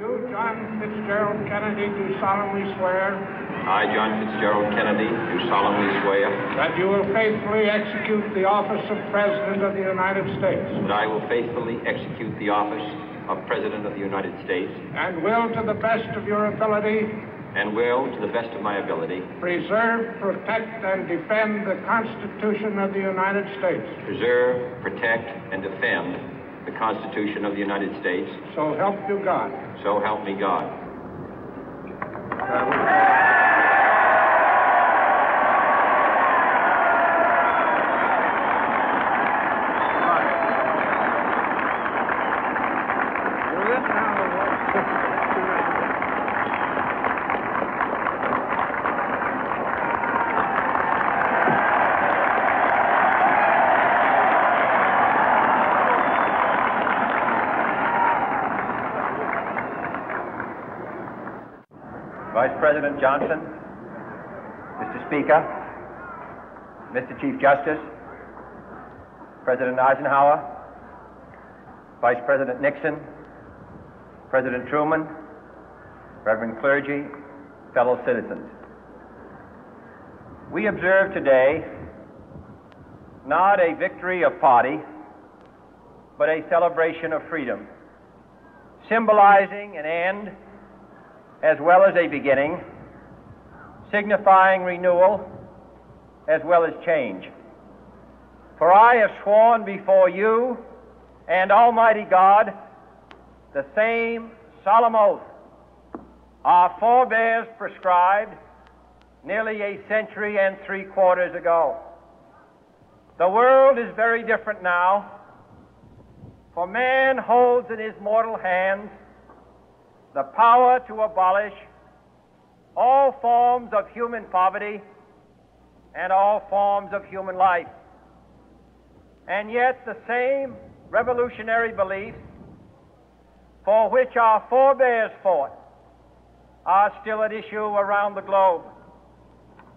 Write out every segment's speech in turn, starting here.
You, John Fitzgerald Kennedy, do solemnly swear. I, John Fitzgerald Kennedy, do solemnly swear. That you will faithfully execute the office of President of the United States. That I will faithfully execute the office of President of the United States. And will, to the best of your ability. And will, to the best of my ability. Preserve, protect, and defend the Constitution of the United States. Preserve, protect, and defend the Constitution of the United States. So help you God. So help me God. Vice President Johnson, Mr. Speaker, Mr. Chief Justice, President Eisenhower, Vice President Nixon, President Truman, Reverend clergy, fellow citizens. We observe today not a victory of party, but a celebration of freedom, symbolizing an end as well as a beginning, signifying renewal as well as change. For I have sworn before you and Almighty God the same solemn oath our forebears prescribed nearly a century and 3/4 ago. The world is very different now, for man holds in his mortal hands the power to abolish all forms of human poverty and all forms of human life. And yet the same revolutionary beliefs for which our forebears fought are still at issue around the globe.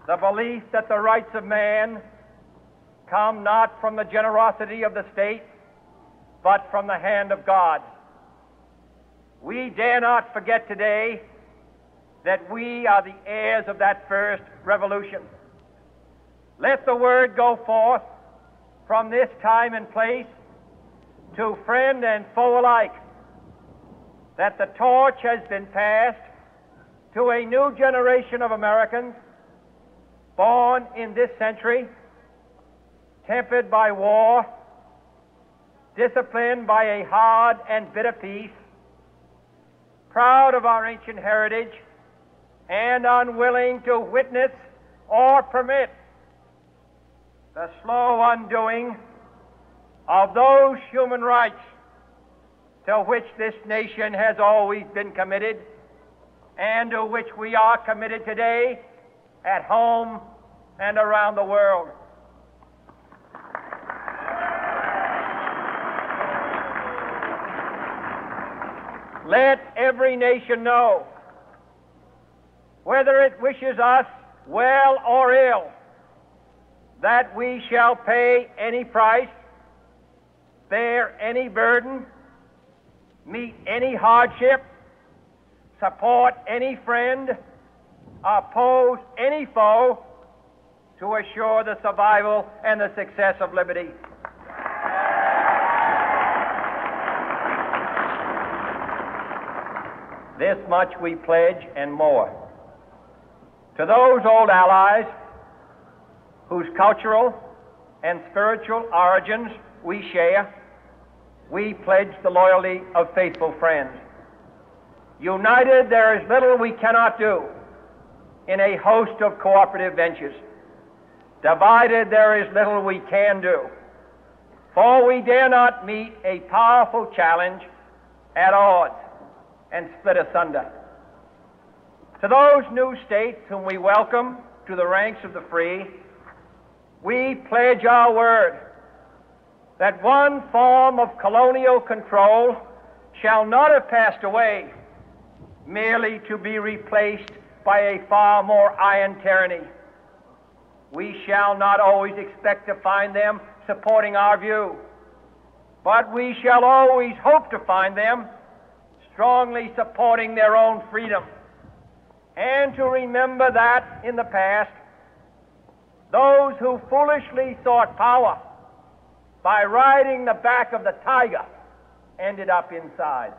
The belief that the rights of man come not from the generosity of the state, but from the hand of God. We dare not forget today that we are the heirs of that first revolution. Let the word go forth from this time and place to friend and foe alike that the torch has been passed to a new generation of Americans born in this century, tempered by war, disciplined by a hard and bitter peace, proud of our ancient heritage, and unwilling to witness or permit the slow undoing of those human rights to which this nation has always been committed and to which we are committed today at home and around the world. Let every nation know, whether it wishes us well or ill, that we shall pay any price, bear any burden, meet any hardship, support any friend, oppose any foe to assure the survival and the success of liberty. This much we pledge and more. To those old allies whose cultural and spiritual origins we share, we pledge the loyalty of faithful friends. United, there is little we cannot do in a host of cooperative ventures. Divided, there is little we can do, for we dare not meet a powerful challenge at odds and split asunder. To those new states whom we welcome to the ranks of the free, we pledge our word that one form of colonial control shall not have passed away merely to be replaced by a far more iron tyranny. We shall not always expect to find them supporting our view, but we shall always hope to find them strongly supporting their own freedom, and to remember that in the past, those who foolishly sought power by riding the back of the tiger ended up inside.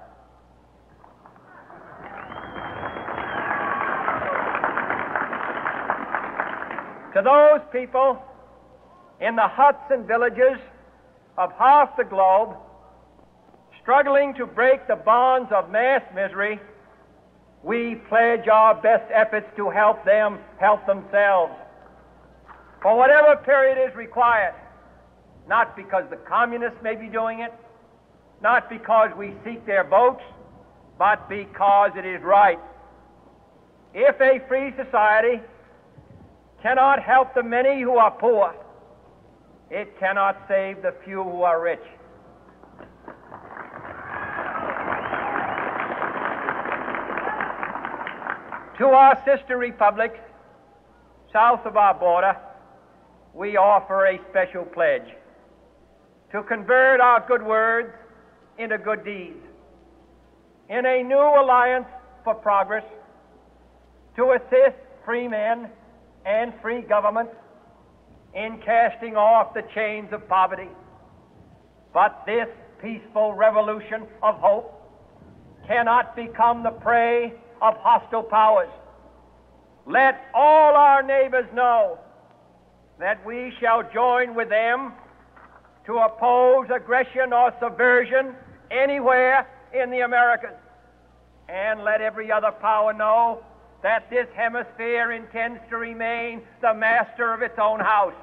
To those people in the huts and villages of half the globe struggling to break the bonds of mass misery, we pledge our best efforts to help them help themselves for whatever period is required, not because the communists may be doing it, not because we seek their votes, but because it is right. If a free society cannot help the many who are poor, it cannot save the few who are rich. To our sister republics south of our border, we offer a special pledge to convert our good words into good deeds, in a new alliance for progress, to assist free men and free governments in casting off the chains of poverty. But this peaceful revolution of hope cannot become the prey of hostile powers. Let all our neighbors know that we shall join with them to oppose aggression or subversion anywhere in the Americas. And let every other power know that this hemisphere intends to remain the master of its own house.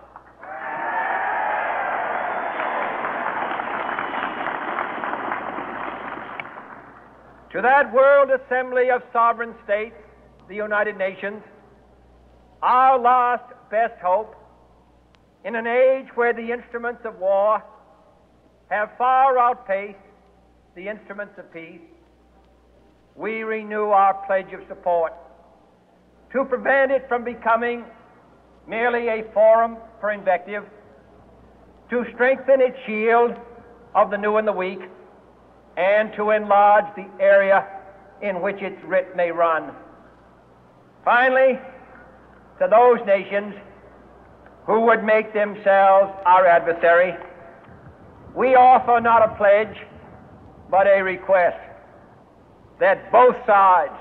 To that World Assembly of Sovereign States, the United Nations, our last best hope, in an age where the instruments of war have far outpaced the instruments of peace, we renew our pledge of support to prevent it from becoming merely a forum for invective, to strengthen its shield of the new and the weak, and to enlarge the area in which its writ may run. Finally, to those nations who would make themselves our adversary, we offer not a pledge, but a request that both sides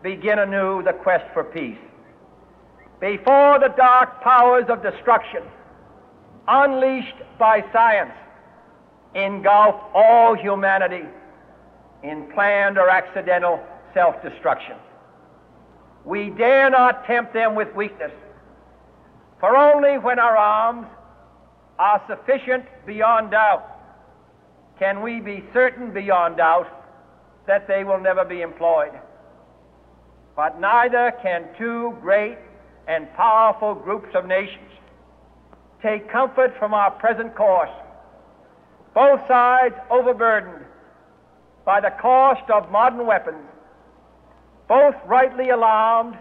begin anew the quest for peace. Before the dark powers of destruction, unleashed by science, engulf all humanity in planned or accidental self-destruction, we dare not tempt them with weakness, for only when our arms are sufficient beyond doubt can we be certain beyond doubt that they will never be employed. But neither can two great and powerful groups of nations take comfort from our present course, both sides overburdened by the cost of modern weapons, both rightly alarmed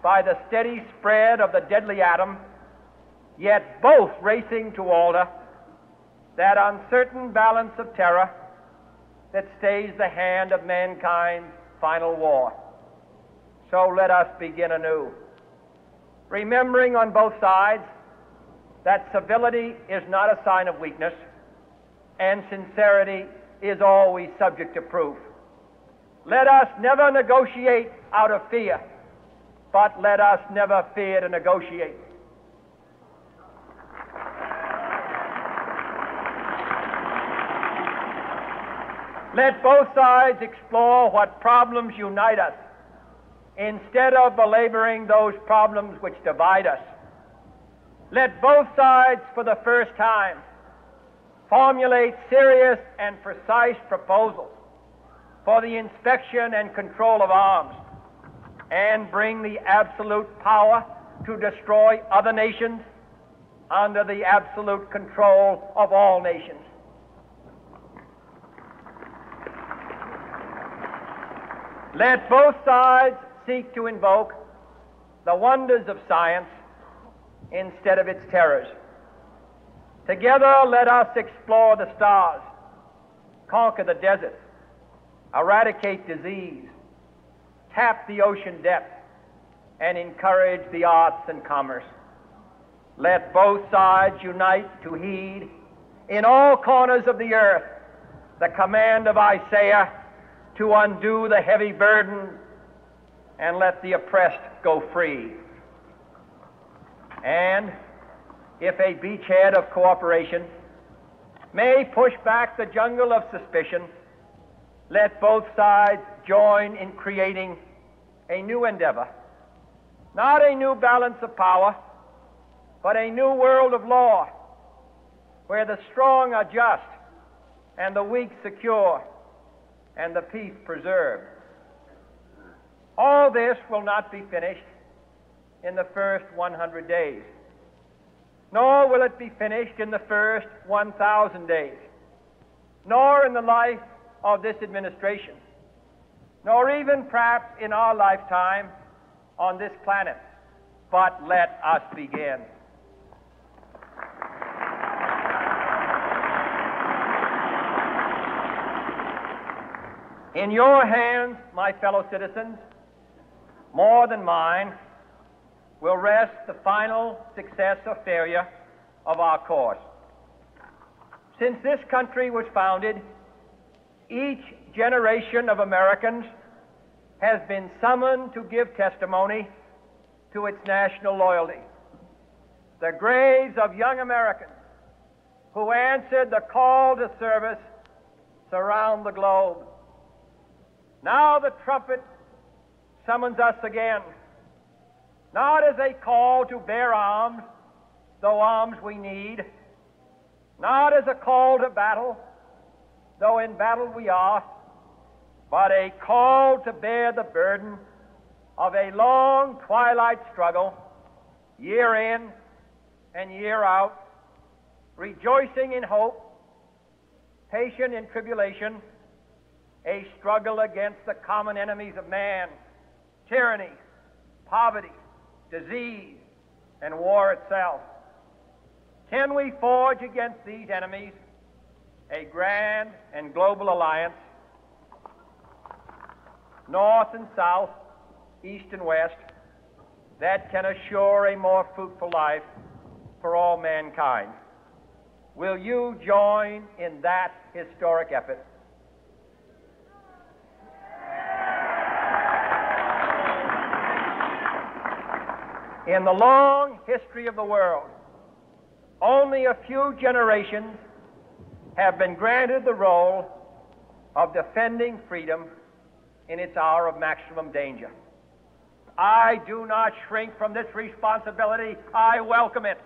by the steady spread of the deadly atom, yet both racing to alter that uncertain balance of terror that stays the hand of mankind's final war. So let us begin anew, remembering on both sides that civility is not a sign of weakness, and sincerity is always subject to proof. Let us never negotiate out of fear, but let us never fear to negotiate. Let both sides explore what problems unite us, instead of belaboring those problems which divide us. Let both sides, for the first time, formulate serious and precise proposals for the inspection and control of arms, and bring the absolute power to destroy other nations under the absolute control of all nations. Let both sides seek to invoke the wonders of science instead of its terrors. Together, let us explore the stars, conquer the deserts, eradicate disease, tap the ocean depths, and encourage the arts and commerce. Let both sides unite to heed in all corners of the earth the command of Isaiah to undo the heavy burden and let the oppressed go free. And if a beachhead of cooperation may push back the jungle of suspicion, let both sides join in creating a new endeavor, not a new balance of power, but a new world of law, where the strong are just and the weak secure and the peace preserved. All this will not be finished in the first 100 days, nor will it be finished in the first 1,000 days, nor in the life of this administration, nor even perhaps in our lifetime on this planet. But let us begin. In your hands, my fellow citizens, more than mine, will rest the final success or failure of our course. Since this country was founded, each generation of Americans has been summoned to give testimony to its national loyalty. The graves of young Americans who answered the call to service surround the globe. Now the trumpet summons us again, not as a call to bear arms, though arms we need, not as a call to battle, though in battle we are, but a call to bear the burden of a long twilight struggle, year in and year out, rejoicing in hope, patient in tribulation, a struggle against the common enemies of man, tyranny, poverty, disease, and war itself. Can we forge against these enemies a grand and global alliance, north and south, east and west, that can assure a more fruitful life for all mankind? Will you join in that historic effort? In the long history of the world, only a few generations have been granted the role of defending freedom in its hour of maximum danger. I do not shrink from this responsibility. I welcome it.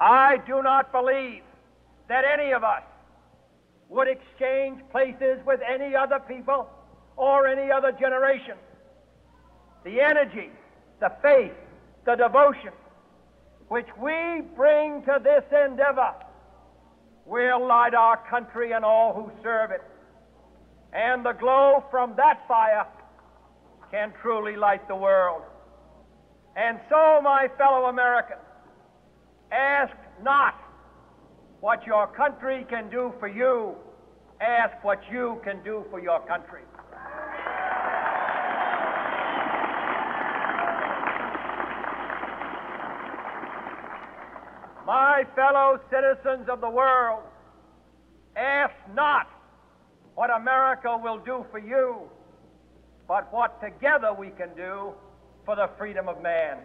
I do not believe that any of us would exchange places with any other people or any other generation. The energy, the faith, the devotion which we bring to this endeavor will light our country and all who serve it. And the glow from that fire can truly light the world. And so, my fellow Americans, ask not what your country can do for you, ask what you can do for your country. My fellow citizens of the world, ask not what America will do for you, but what together we can do for the freedom of man.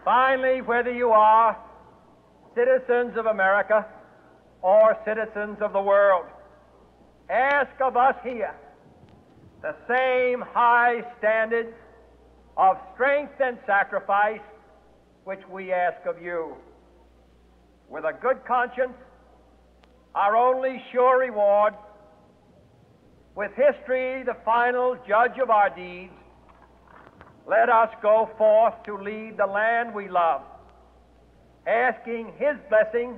Finally, whether you are citizens of America or citizens of the world, ask of us here the same high standards of strength and sacrifice which we ask of you. With a good conscience, our only sure reward, with history the final judge of our deeds, let us go forth to lead the land we love, asking His blessing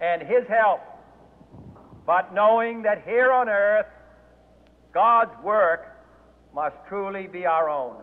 and His help, but knowing that here on earth God's work must truly be our own.